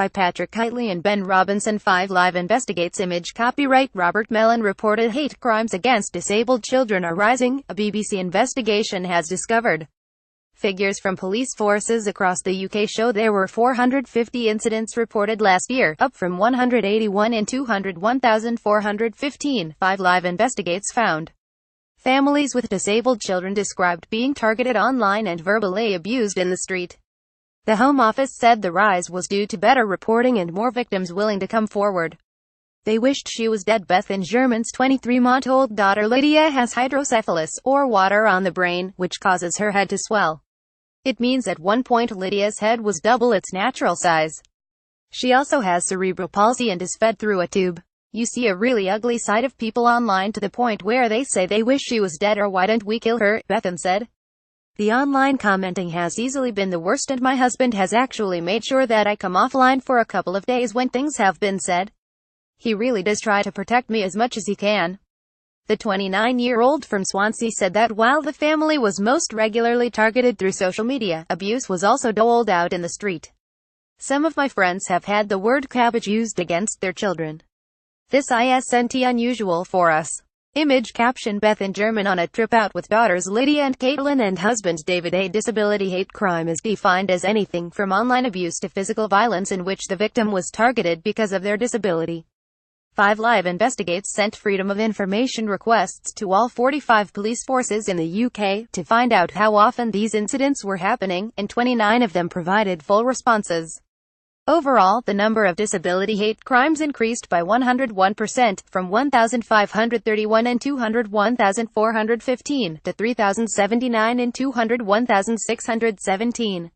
by Patrick Kitely and Ben Robinson. 5 Live investigates image copyright. Robert Mellon reported hate crimes against disabled children are rising, a BBC investigation has discovered. Figures from police forces across the UK show there were 450 incidents reported last year, up from 181 in 201,415. 5 Live investigates found. Families with disabled children described being targeted online and verbally abused in the street. The Home Office said the rise was due to better reporting and more victims willing to come forward. They wished she was dead. Beth in German's 23-month-old daughter Lydia has hydrocephalus, or water on the brain, which causes her head to swell. It means at one point Lydia's head was double its natural size. She also has cerebral palsy and is fed through a tube. You see a really ugly side of people online to the point where they say they wish she was dead or why don't we kill her, Bethan said. The online commenting has easily been the worst and my husband has actually made sure that I come offline for a couple of days when things have been said. He really does try to protect me as much as he can. The 29-year-old from Swansea said that while the family was most regularly targeted through social media, abuse was also doled out in the street. Some of my friends have had the word cabbage used against their children. This isn't unusual for us. Image caption. Beth in German on a trip out with daughters Lydia and Caitlin and husband David. A disability hate crime is defined as anything from online abuse to physical violence in which the victim was targeted because of their disability. 5 Live investigates sent Freedom of Information requests to all 45 police forces in the UK to find out how often these incidents were happening, and 29 of them provided full responses. Overall, the number of disability hate crimes increased by 101%, from 1,531 in 201,415 to 3,079 in 201,617.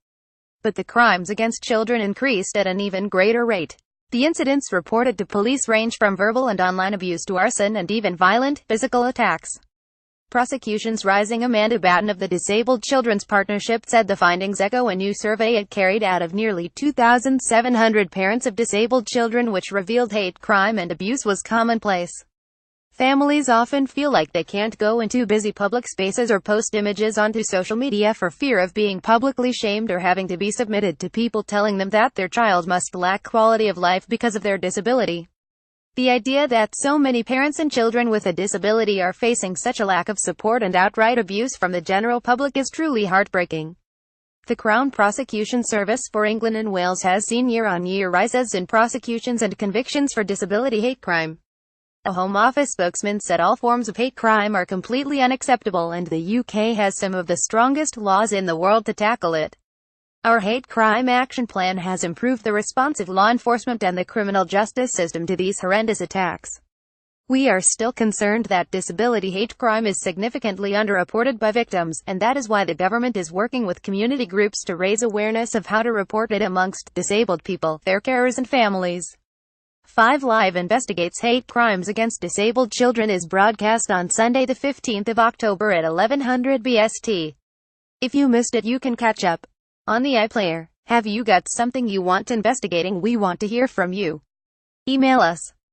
But the crimes against children increased at an even greater rate. The incidents reported to police range from verbal and online abuse to arson and even violent, physical attacks. Prosecutions rising. Amanda Batten of the Disabled Children's Partnership said the findings echo a new survey it carried out of nearly 2,700 parents of disabled children which revealed hate crime and abuse was commonplace. Families often feel like they can't go into busy public spaces or post images onto social media for fear of being publicly shamed or having to be submitted to people telling them that their child must lack quality of life because of their disability. The idea that so many parents and children with a disability are facing such a lack of support and outright abuse from the general public is truly heartbreaking. The Crown Prosecution Service for England and Wales has seen year-on-year rises in prosecutions and convictions for disability hate crime. A Home Office spokesman said all forms of hate crime are completely unacceptable and the UK has some of the strongest laws in the world to tackle it. Our hate crime action plan has improved the response of law enforcement and the criminal justice system to these horrendous attacks. We are still concerned that disability hate crime is significantly underreported by victims, and that is why the government is working with community groups to raise awareness of how to report it amongst disabled people, their carers and families. 5 Live investigates hate crimes against disabled children is broadcast on Sunday the 15th of October at 1100 BST. If you missed it you can catch up on the iPlayer. Have you got something you want investigating? We want to hear from you. Email us